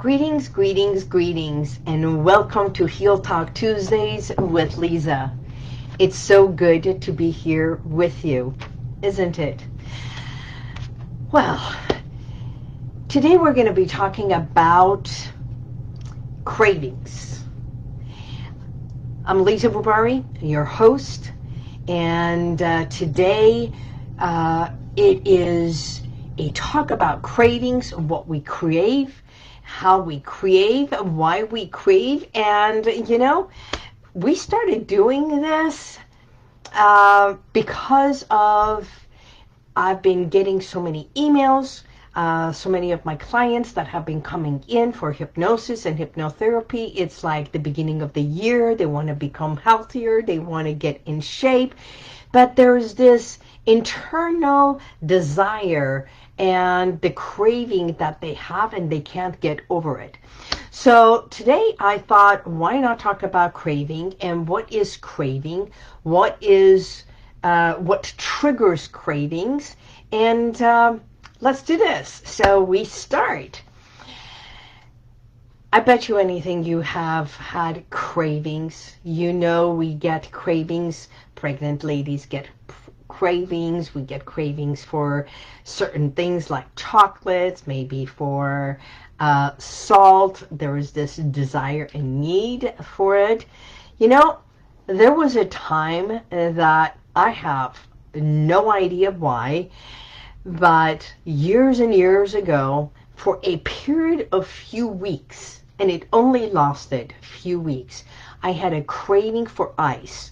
Greetings, greetings, greetings, and welcome to Heal Talk Tuesdays with Liza. It's so good to be here with you, isn't it? Well, today we're going to be talking about cravings. I'm Liza Boubari, your host, and today it is a talk about cravings, what we crave, how we crave, why we crave, and we started doing this because of I've been getting so many emails, so many of my clients that have been coming in for hypnosis and hypnotherapy. It's like the beginning of the year. They want to become healthier. They want to get in shape. But there's this internal desire and the craving that they have, and they can't get over it. So today I thought, why not talk about craving and what is craving? What triggers cravings? And let's do this. So we start. I bet you anything you have had cravings. We get cravings. Pregnant ladies get cravings. We get cravings for certain things like chocolates, maybe for salt. There is this desire and need for it. There was a time that I have no idea why, but years and years ago, for a period of few weeks, and it only lasted a few weeks, I had a craving for ice.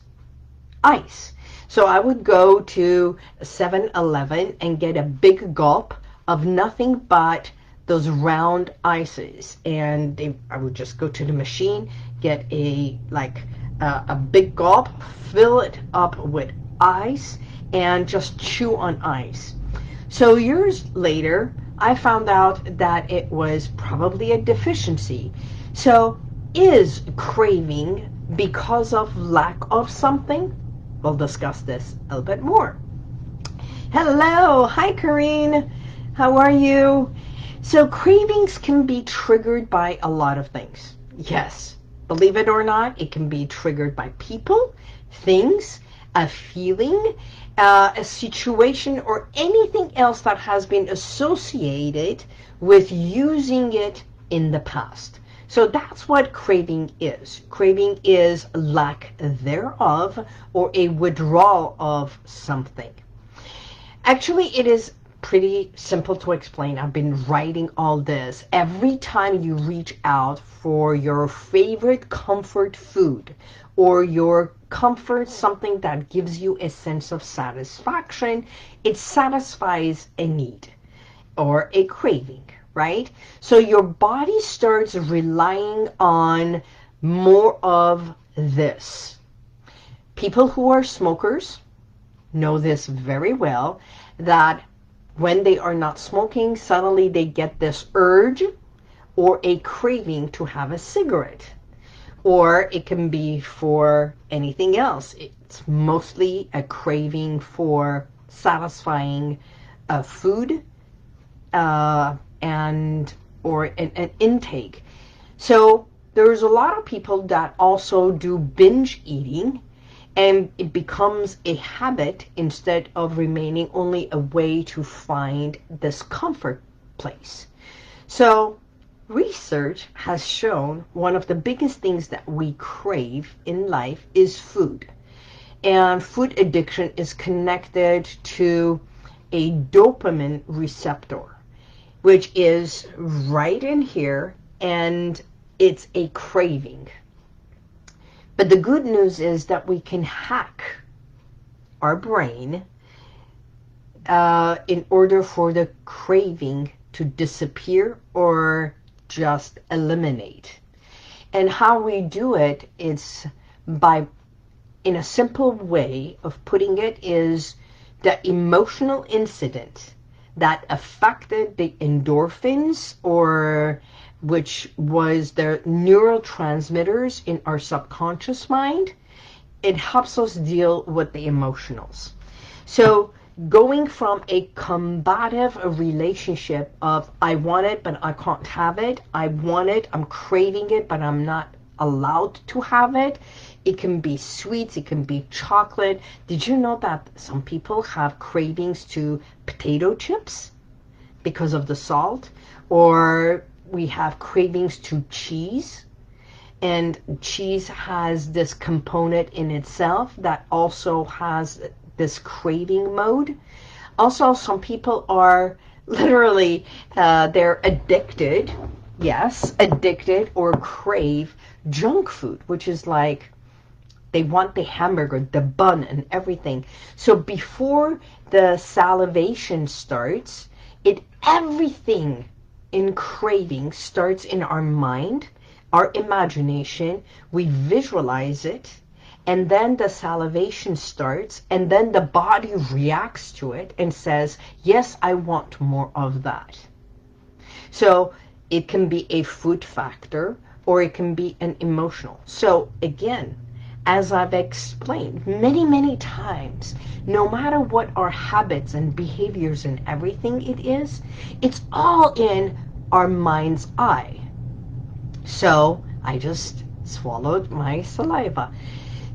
So I would go to 7-Eleven and get a big gulp of nothing but those round ices. And I would just go to the machine, get a big gulp, fill it up with ice, and just chew on ice. So years later, I found out that it was probably a deficiency. So is craving because of lack of something? We'll discuss this a little bit more. Hello, hi Karine, how are you? So cravings can be triggered by a lot of things. Yes, believe it or not, it can be triggered by people, things, a feeling, a situation, or anything else that has been associated with using it in the past. So that's what craving is. Craving is lack thereof or a withdrawal of something. Actually, it is pretty simple to explain. I've been writing all this. Every time you reach out for your favorite comfort food or your comfort, something that gives you a sense of satisfaction, it satisfies a need or a craving. Right? So your body starts relying on more of this. People who are smokers know this very well, that when they are not smoking, suddenly they get this urge or a craving to have a cigarette. Or it can be for anything else. It's mostly a craving for satisfying food, or an intake. So there's a lot of people that also do binge eating, and it becomes a habit instead of remaining only a way to find this comfort place. So research has shown one of the biggest things that we crave in life is food. And food addiction is connected to a dopamine receptor, which is right in here, and it's a craving. But the good news is that we can hack our brain in order for the craving to disappear or just eliminate. And how we do it is in a simple way of putting it, is the emotional incident that affected the endorphins, or which was the neurotransmitters in our subconscious mind. It helps us deal with the emotionals. So going from a combative relationship of I want it but I can't have it, I want it, I'm craving it but I'm not allowed to have it. It can be sweets, it can be chocolate. Did you know that some people have cravings to potato chips because of the salt? Or we have cravings to cheese, and cheese has this component in itself that also has this craving mode. Also, some people are literally, they're addicted, yes, addicted or crave junk food, which is like they want the hamburger, the bun, and everything. So before the salivation starts, everything in craving starts in our mind, our imagination. We visualize it, and then the salivation starts, and then the body reacts to it and says, yes, I want more of that. So it can be a food factor, or it can be an emotional. So again, as I've explained many, many times, no matter what our habits and behaviors and everything it is, it's all in our mind's eye. So I just swallowed my saliva.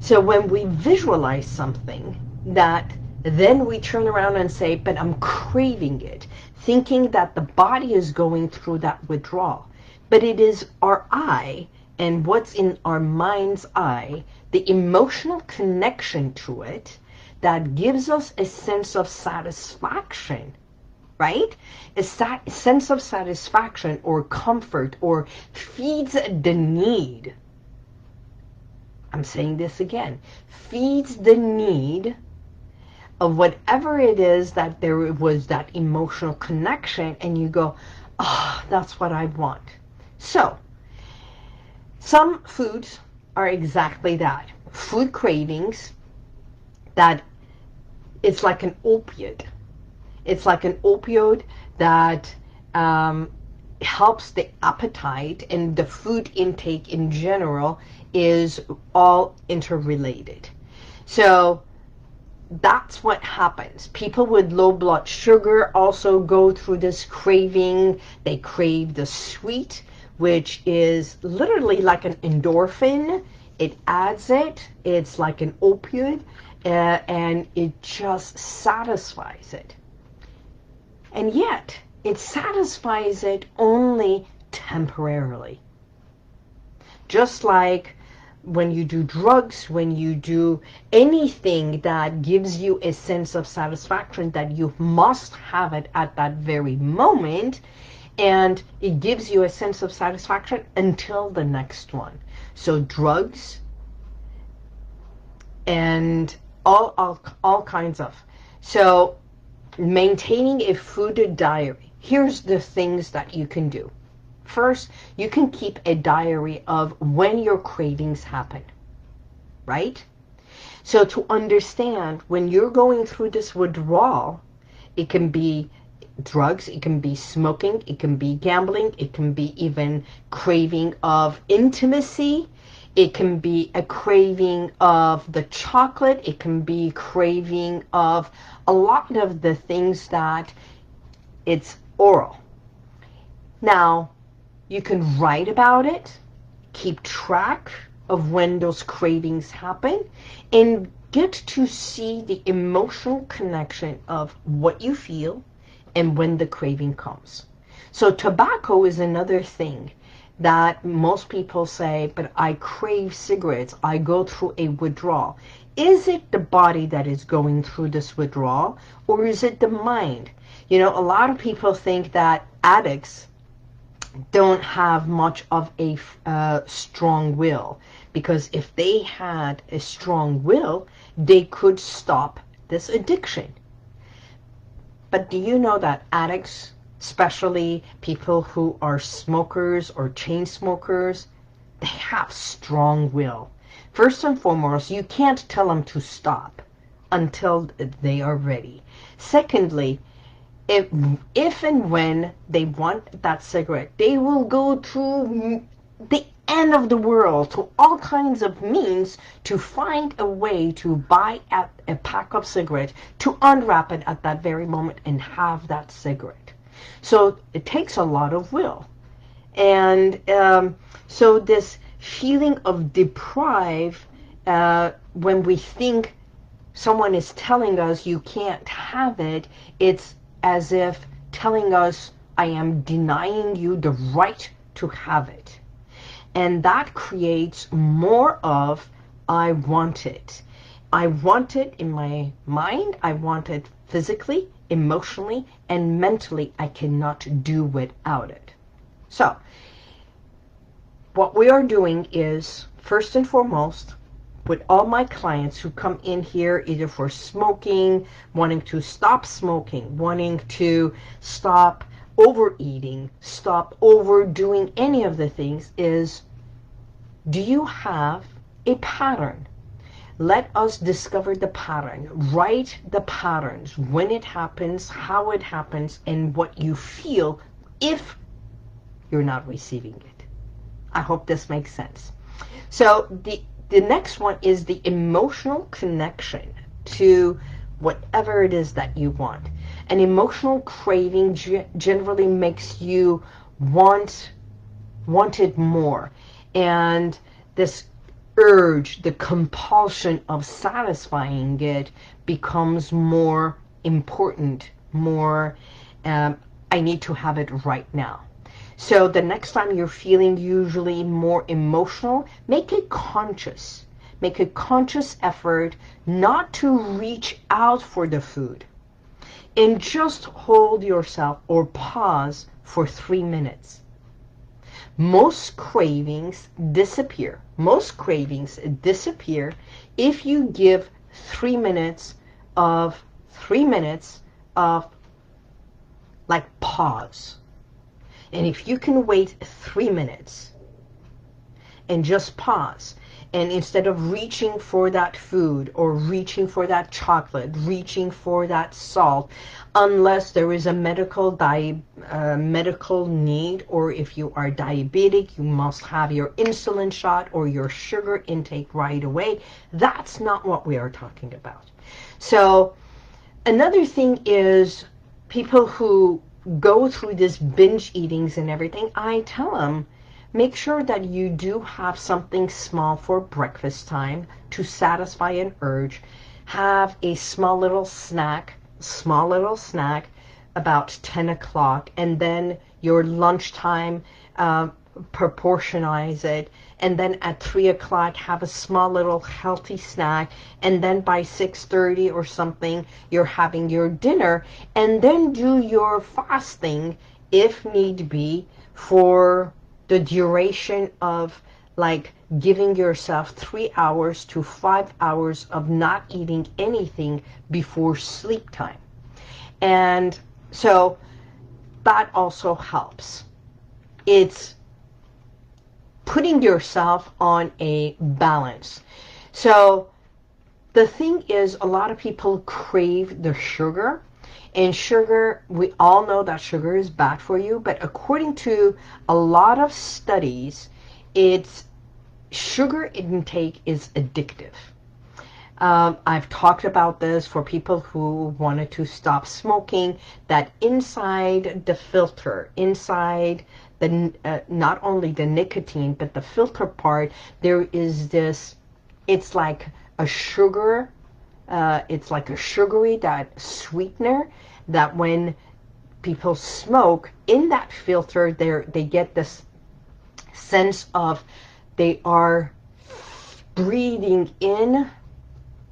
So when we visualize something that then we turn around and say, but I'm craving it, thinking that the body is going through that withdrawal. But it is our eye and what's in our mind's eye, the emotional connection to it, that gives us a sense of satisfaction, right? A sense of satisfaction or comfort, or feeds the need. I'm saying this again. Feeds the need of whatever it is that there was that emotional connection, and you go, oh, that's what I want. So, some foods are exactly that. Food cravings, that it's like an opioid. It's like an opioid that helps the appetite, and the food intake in general is all interrelated. So that's what happens. People with low blood sugar also go through this craving. They crave the sweet, which is literally like an endorphin. It adds it. It's like an opioid, and it just satisfies it. And yet, it satisfies it only temporarily. Just like when you do drugs, when you do anything that gives you a sense of satisfaction, that you must have it at that very moment, and it gives you a sense of satisfaction until the next one. So drugs and all kinds of. So maintaining a food diary. Here's the things that you can do. First, you can keep a diary of when your cravings happen, right? So to understand when you're going through this withdrawal, it can be drugs, it can be smoking, it can be gambling, it can be even craving of intimacy, it can be a craving of the chocolate, it can be craving of a lot of the things that it's oral. Now, you can write about it, keep track of when those cravings happen, and get to see the emotional connection of what you feel and when the craving comes. So tobacco is another thing that most people say, but I crave cigarettes, I go through a withdrawal. Is it the body that is going through this withdrawal, or is it the mind? You know, a lot of people think that addicts don't have much of a strong will, because if they had a strong will, they could stop this addiction. But do you know that addicts, especially people who are smokers or chain smokers, they have strong will. First and foremost, you can't tell them to stop until they are ready. Secondly, if and when they want that cigarette, they will go through, end of the world, to all kinds of means to find a way to buy a pack of cigarette, to unwrap it at that very moment and have that cigarette. So it takes a lot of will. And so this feeling of deprive, when we think someone is telling us you can't have it, it's as if telling us, I am denying you the right to have it. And that creates more of, I want it. I want it in my mind, I want it physically, emotionally, and mentally. I cannot do without it. So, what we are doing is, first and foremost, with all my clients who come in here either for smoking, wanting to stop smoking, wanting to stop overeating, stop overdoing any of the things, is, do you have a pattern? Let us discover the pattern. Write the patterns, when it happens, how it happens, and what you feel if you're not receiving it. I hope this makes sense. So the next one is the emotional connection to whatever it is that you want. An emotional craving generally makes you want it more. And this urge, the compulsion of satisfying it becomes more important, more, I need to have it right now. So the next time you're feeling usually more emotional, make it conscious. Make a conscious effort not to reach out for the food. And just hold yourself or pause for 3 minutes. Most cravings disappear. Most cravings disappear if you give 3 minutes of like pause. And if you can wait 3 minutes and just pause, and instead of reaching for that food or reaching for that chocolate, reaching for that salt, unless there is a medical need, or if you are diabetic, you must have your insulin shot or your sugar intake right away. That's not what we are talking about. So another thing is, people who go through this binge eatings and everything, I tell them, make sure that you do have something small for breakfast time to satisfy an urge. Have a small little snack about 10 o'clock, and then your lunchtime, proportionize it, and then at 3 o'clock have a small little healthy snack, and then by 6:30 or something you're having your dinner, and then do your fasting if need be for the duration of like giving yourself 3 hours to 5 hours of not eating anything before sleep time. And so that also helps. It's putting yourself on a balance. So the thing is, a lot of people crave the sugar, and sugar, we all know that sugar is bad for you, but according to a lot of studies, sugar intake is addictive. I've talked about this for people who wanted to stop smoking, that inside the filter, inside the not only the nicotine, but the filter part, there is this, it's like a sugar, it's like a sugary, that sweetener, that when people smoke, in that filter, they get this sense of they are breathing in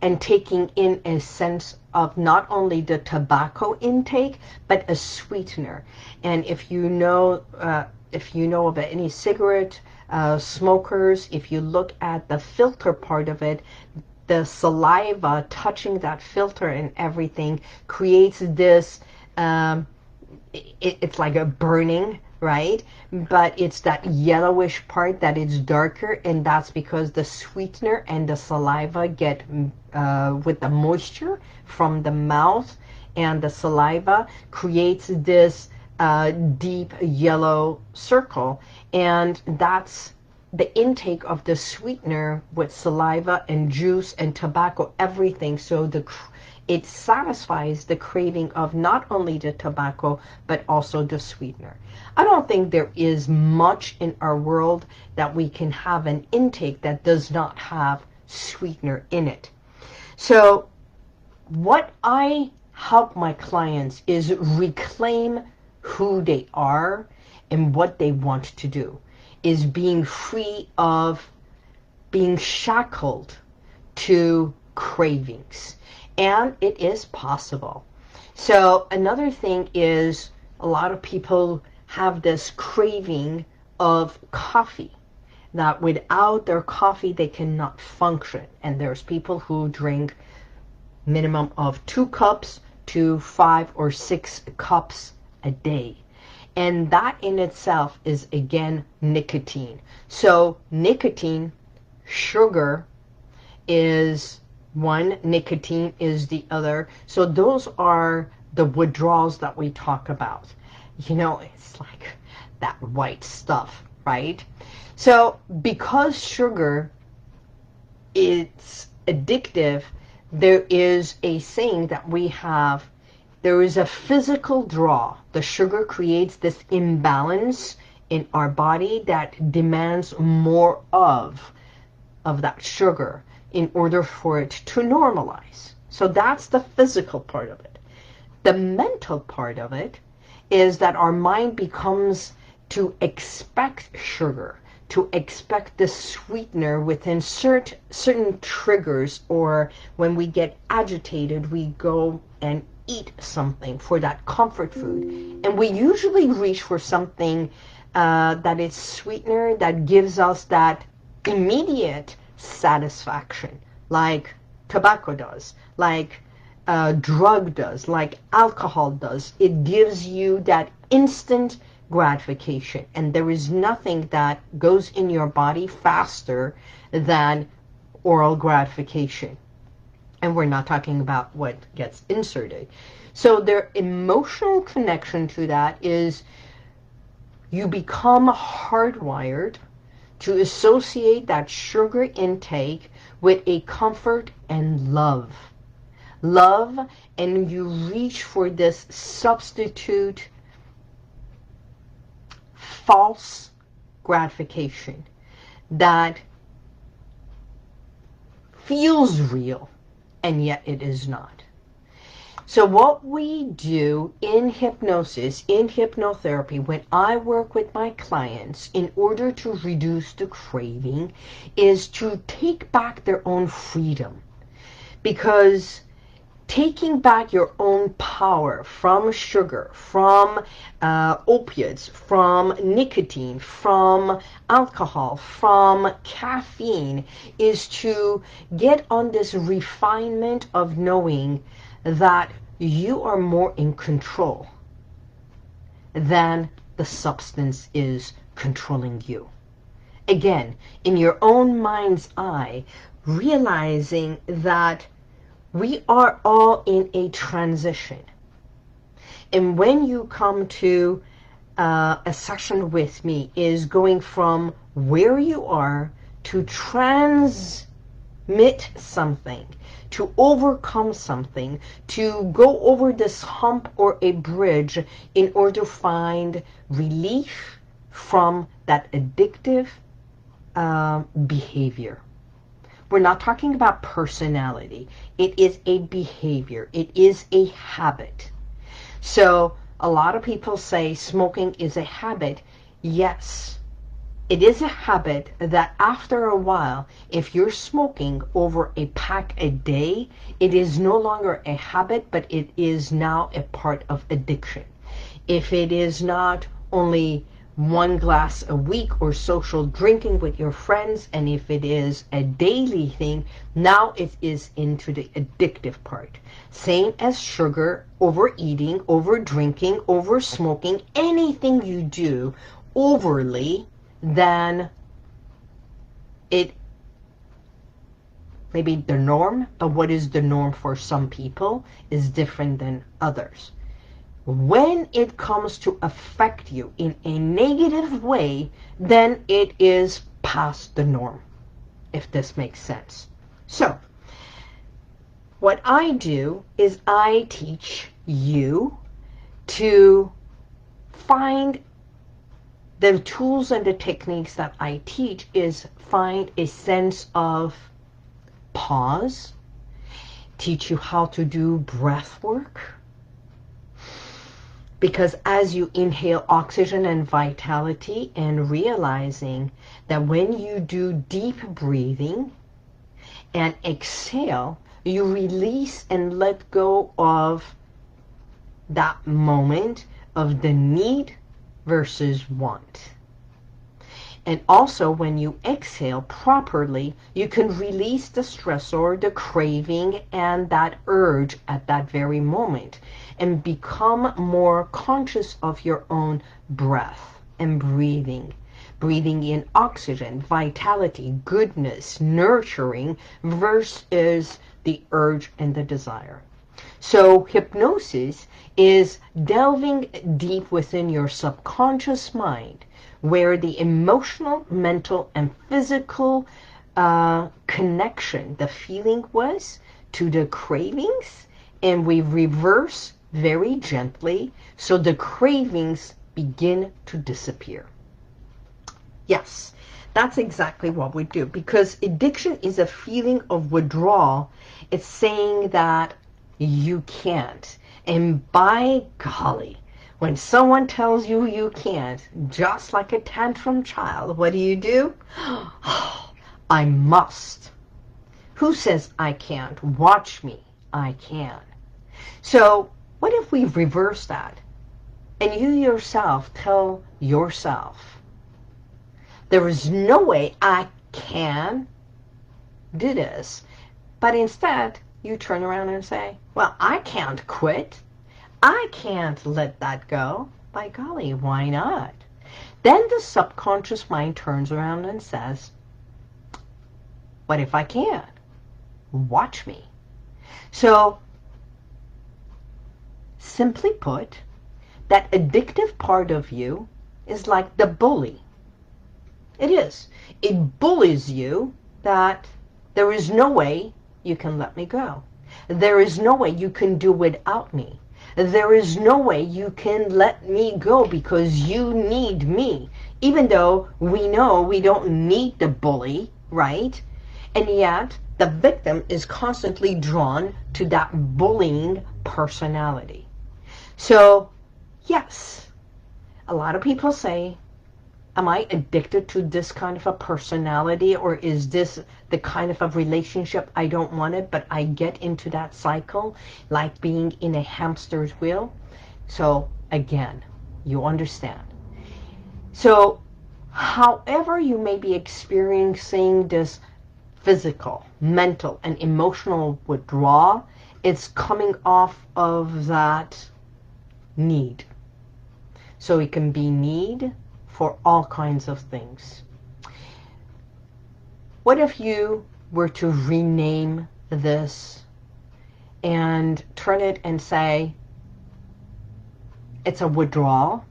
and taking in a sense of not only the tobacco intake, but a sweetener. And if you know of any cigarette smokers, if you look at the filter part of it, the saliva touching that filter and everything creates this, it's like a burning, right? But it's that yellowish part that is darker, and that's because the sweetener and the saliva get with the moisture from the mouth, and the saliva creates this deep yellow circle, and that's the intake of the sweetener with saliva and juice and tobacco, everything. So it satisfies the craving of not only the tobacco, but also the sweetener. I don't think there is much in our world that we can have an intake that does not have sweetener in it. So what I help my clients is reclaim who they are and what they want to do, is being free of being shackled to cravings. And it is possible. So another thing is a lot of people have this craving of coffee, that without their coffee they cannot function. And there's people who drink minimum of 2 cups to 5 or 6 cups a day. And that in itself is, again, nicotine. So nicotine, sugar is one, nicotine is the other. So those are the withdrawals that we talk about. You know, it's like that white stuff, right? So because sugar is addictive, there is a saying that we have, there is a physical draw. The sugar creates this imbalance in our body that demands more of that sugar in order for it to normalize. So that's the physical part of it. The mental part of it is that our mind becomes to expect sugar, to expect the sweetener within certain triggers, or when we get agitated, we go and eat something for that comfort food. And we usually reach for something that is sweetener, that gives us that immediate satisfaction, like tobacco does, like drug does, like alcohol does. It gives you that instant gratification, and there is nothing that goes in your body faster than oral gratification. And we're not talking about what gets inserted. So their emotional connection to that is you become hardwired to associate that sugar intake with a comfort and love. Love, and you reach for this substitute false gratification that feels real, and yet it is not. So what we do in hypnosis, in hypnotherapy, when I work with my clients in order to reduce the craving, is to take back their own freedom. Because taking back your own power from sugar, from opiates, from nicotine, from alcohol, from caffeine, is to get on this refinement of knowing that you are more in control than the substance is controlling you. Again, in your own mind's eye, realizing that we are all in a transition. And when you come to a session with me, is going from where you are to transmit something, to overcome something, to go over this hump or a bridge in order to find relief from that addictive behavior. We're not talking about personality. It is a behavior. It is a habit. So a lot of people say smoking is a habit. Yes, it is a habit that after a while, if you're smoking over a pack a day, it is no longer a habit, but it is now a part of addiction. If it is not only 1 glass a week or social drinking with your friends, and if it is a daily thing, now it is into the addictive part. Same as sugar, overeating, over drinking, over smoking, anything you do overly, then it may be the norm, but what is the norm for some people is different than others. When it comes to affect you in a negative way, then it is past the norm, if this makes sense. So, what I do is I teach you to find the tools and the techniques that I teach is find a sense of pause, teach you how to do breath work. Because as you inhale oxygen and vitality and realizing that when you do deep breathing and exhale, you release and let go of that moment of the need versus want. And also when you exhale properly, you can release the stressor, the craving, and that urge at that very moment and become more conscious of your own breath and breathing. Breathing in oxygen, vitality, goodness, nurturing versus the urge and the desire. So hypnosis is delving deep within your subconscious mind where the emotional, mental, and physical connection, the feeling was to the cravings, and we reverse very gently so the cravings begin to disappear. Yes, that's exactly what we do, because addiction is a feeling of withdrawal. It's saying that you can't. And by golly, when someone tells you you can't, just like a tantrum child, what do? I must. Who says I can't? Watch me. I can. So what if we reverse that? And you yourself tell yourself, there is no way I can do this. But instead, you turn around and say, well, I can't quit. I can't let that go. By golly, why not? Then the subconscious mind turns around and says, what if I can? Watch me. So, simply put, that addictive part of you is like the bully. It is. It bullies you that there is no way you can let me go. There is no way you can do without me. There is no way you can let me go because you need me. Even though we know we don't need the bully, right? And yet the victim is constantly drawn to that bullying personality. So, yes, a lot of people say, am I addicted to this kind of a personality, or is this the kind of a relationship I don't want it, but I get into that cycle like being in a hamster's wheel? So again, you understand. So however you may be experiencing this physical, mental, and emotional withdrawal, it's coming off of that need. So it can be need for all kinds of things. What if you were to rename this and turn it and say, it's a withdrawal,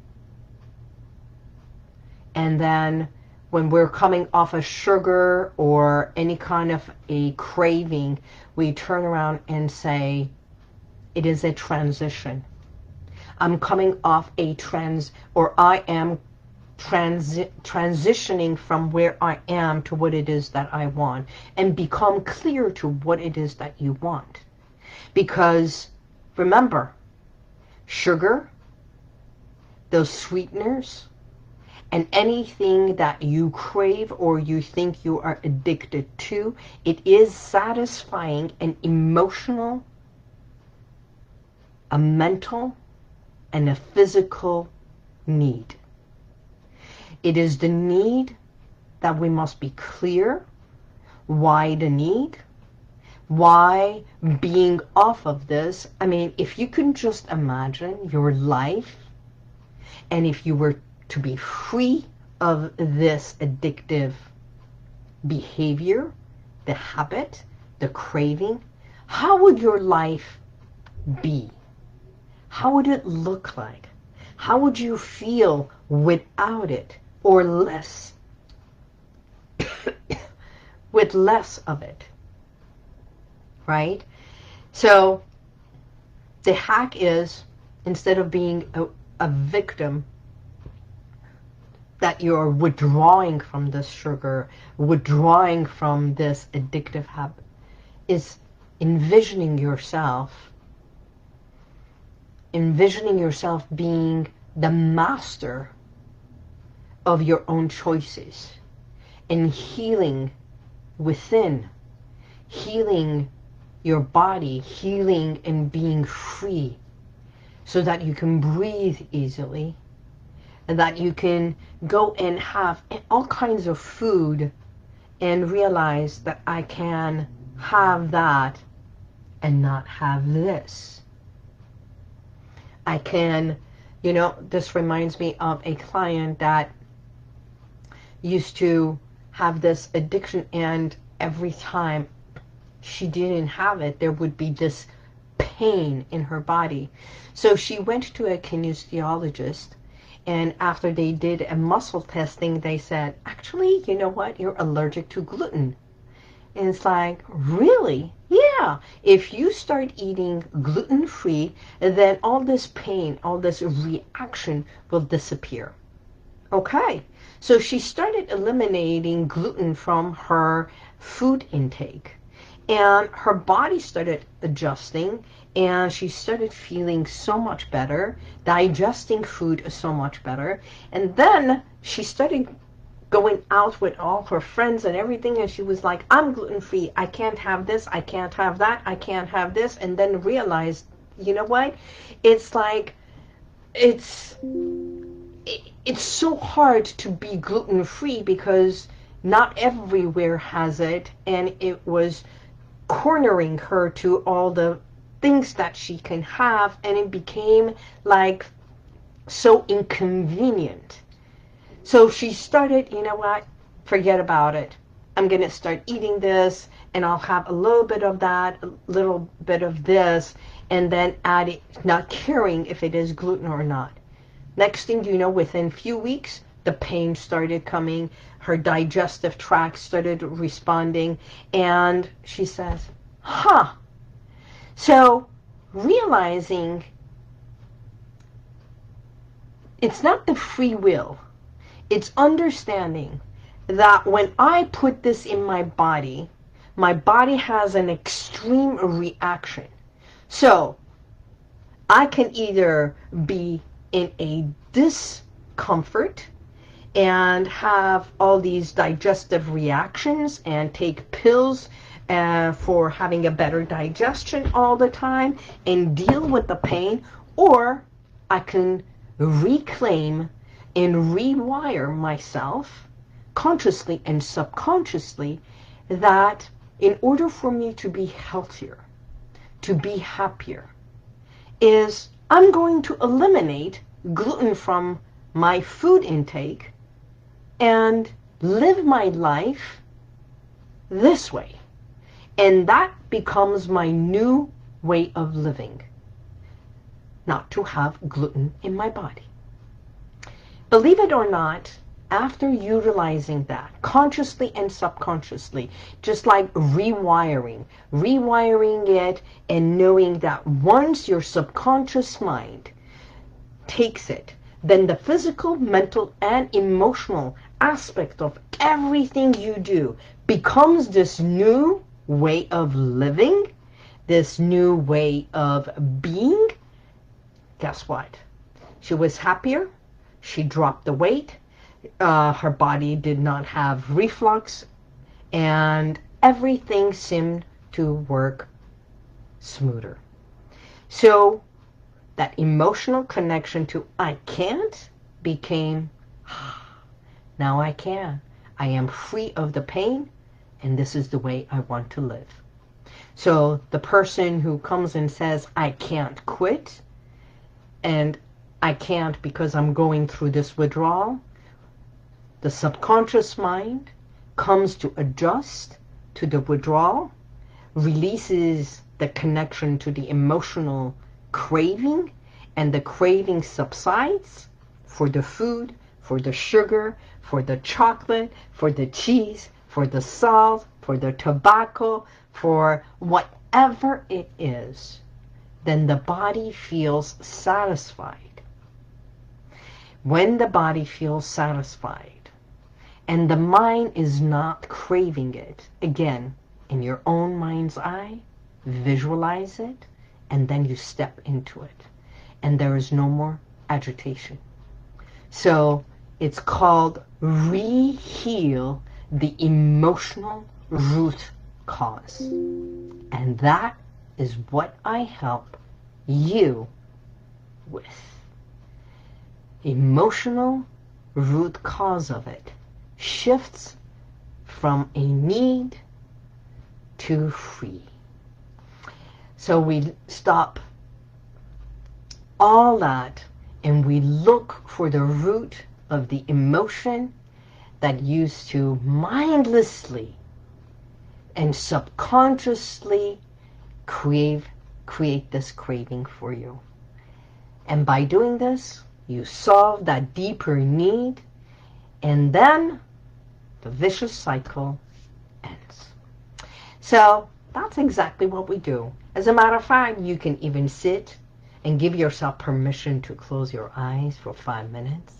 and then when we're coming off of sugar or any kind of a craving, we turn around and say, it is a transition. I'm coming off a I am transitioning from where I am to what it is that I want, and become clear to what it is that you want. Because remember, sugar, those sweeteners, and anything that you crave or you think you are addicted to, it is satisfying an emotional, a mental, and a physical need. It is the need that we must be clear. Why the need? Why being off of this? I mean, if you can just imagine your life, and if you were to be free of this addictive behavior, the habit, the craving, how would your life be? How would it look like? How would you feel without it? Or less? with less of it, right? So the hack is, instead of being a victim, that you're withdrawing from this sugar, withdrawing from this addictive habit, is envisioning yourself being the master of your own choices and healing within, healing your body, healing and being free so that you can breathe easily and that you can go and have all kinds of food and realize that I can have that and not have this. I can, this reminds me of a client that used to have this addiction, and every time she didn't have it, there would be this pain in her body. So she went to a kinesiologist, and after they did a muscle testing, they said, actually, you know what? You're allergic to gluten. And it's like, really? Yeah. If you start eating gluten-free, then all this pain, all this reaction will disappear. Okay. So she started eliminating gluten from her food intake. And her body started adjusting, and she started feeling so much better, digesting food so much better. And then she started going out with all her friends and everything, and she was like, I'm gluten-free. I can't have this. I can't have that. I can't have this. And then realized, you know what? It's like, it's so hard to be gluten-free because not everywhere has it, and it was cornering her to all the things that she can have, and it became like so inconvenient. So she started, you know what, forget about it. I'm going to start eating this, and I'll have a little bit of that, a little bit of this, and then add it, not caring if it is gluten or not. Next thing you know, within a few weeks, the pain started coming, her digestive tract started responding, and she says, So realizing it's not the free will, it's understanding that when I put this in my body has an extreme reaction. So I can either be in a discomfort and have all these digestive reactions and take pills for having a better digestion all the time and deal with the pain, or I can reclaim and rewire myself consciously and subconsciously that in order for me to be healthier, to be happier, is I'm going to eliminate gluten from my food intake and live my life this way. And that becomes my new way of living, not to have gluten in my body. Believe it or not, after utilizing that consciously and subconsciously, just like rewiring it, and knowing that once your subconscious mind takes it, then the physical, mental, and emotional aspect of everything you do becomes this new way of living, this new way of being. Guess what? She was happier. She dropped the weight. Her body did not have reflux, and everything seemed to work smoother. So that emotional connection to I can't became, now I can. I am free of the pain, and this is the way I want to live. So the person who comes and says, I can't quit, and I can't because I'm going through this withdrawal, the subconscious mind comes to adjust to the withdrawal, releases the connection to the emotional craving, and the craving subsides for the food, for the sugar, for the chocolate, for the cheese, for the salt, for the tobacco, for whatever it is, then the body feels satisfied. When the body feels satisfied and the mind is not craving it, again, in your own mind's eye, visualize it, and then you step into it. And there is no more agitation. So it's called re-heal the emotional root cause. And that is what I help you with. Emotional root cause of it shifts from a need to free. So we stop all that and we look for the root of the emotion that used to mindlessly and subconsciously create this craving for you. And by doing this, you solve that deeper need, and then the vicious cycle ends. So that's exactly what we do. As a matter of fact, you can even sit and give yourself permission to close your eyes for 5 minutes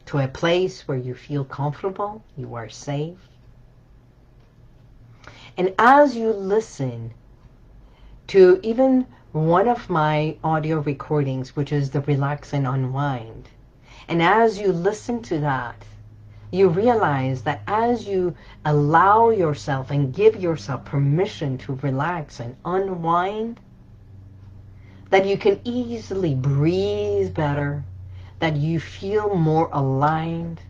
to a place where you feel comfortable, you are safe. And as you listen to even one of my audio recordings, which is the Relax and Unwind, and as you listen to that, you realize that as you allow yourself and give yourself permission to relax and unwind, that you can easily breathe better, that you feel more aligned,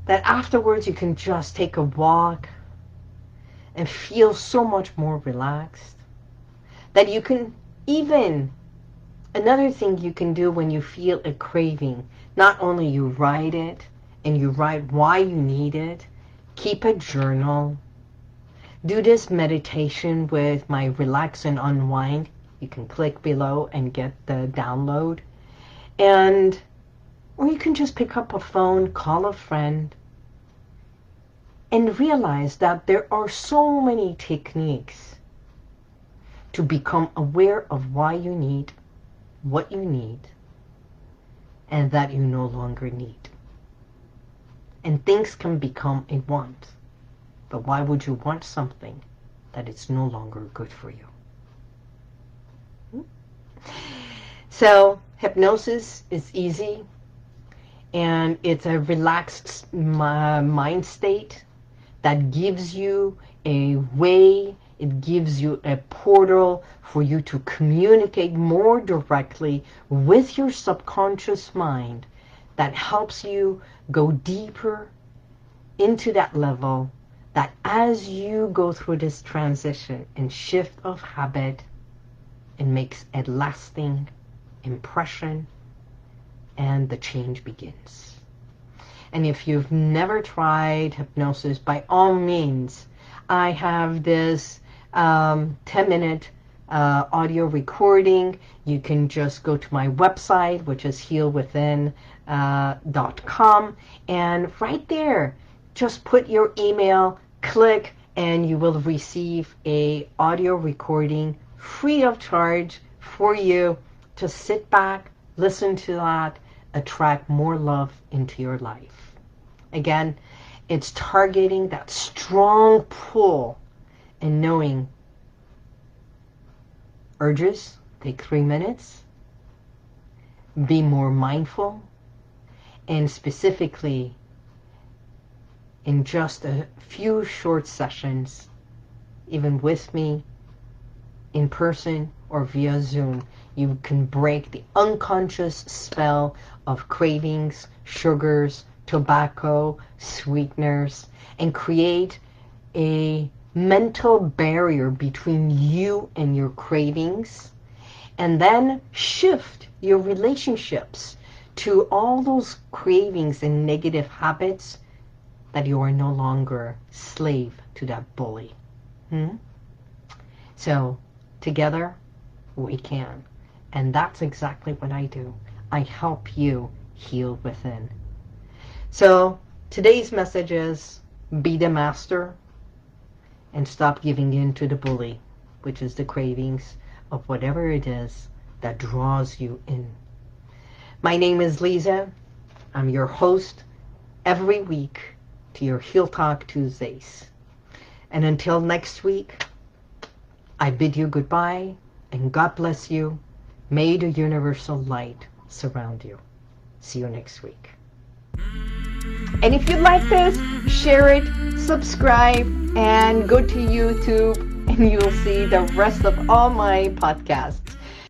that afterwards you can just take a walk and feel so much more relaxed, that you can even, another thing you can do when you feel a craving, not only you write it and you write why you need it, keep a journal, do this meditation with my Relax and Unwind. You can click below and get the download. And, or you can just pick up a phone, call a friend, and realize that there are so many techniques to become aware of why you need, what you need, and that you no longer need. And things can become a want. But why would you want something that it's no longer good for you? So hypnosis is easy, and it's a relaxed mind state that gives you a way, it gives you a portal for you to communicate more directly with your subconscious mind that helps you go deeper into that level, that as you go through this transition and shift of habit, it makes a lasting impression and the change begins. And if you've never tried hypnosis, by all means, I have this 10-minute audio recording. You can just go to my website, which is HealWithin.com, and right there, just put your email, click, and you will receive a audio recording free of charge for you to sit back, listen to that, attract more love into your life. Again, it's targeting that strong pull and knowing urges, take 3 minutes, be more mindful, and specifically in just a few short sessions, even with me, in person or via Zoom, you can break the unconscious spell of cravings, sugars, tobacco, sweeteners, and create a mental barrier between you and your cravings, and then shift your relationships to all those cravings and negative habits that you are no longer slave to that bully. So together we can. And that's exactly what I do. I help you heal within. So today's message is be the master and stop giving in to the bully, which is the cravings of whatever it is that draws you in. My name is Liza. I'm your host every week to your Heal Talk Tuesdays. And until next week, I bid you goodbye and God bless you. May the universal light surround you. See you next week. And if you like this, share it, subscribe, and go to YouTube and you'll see the rest of all my podcasts.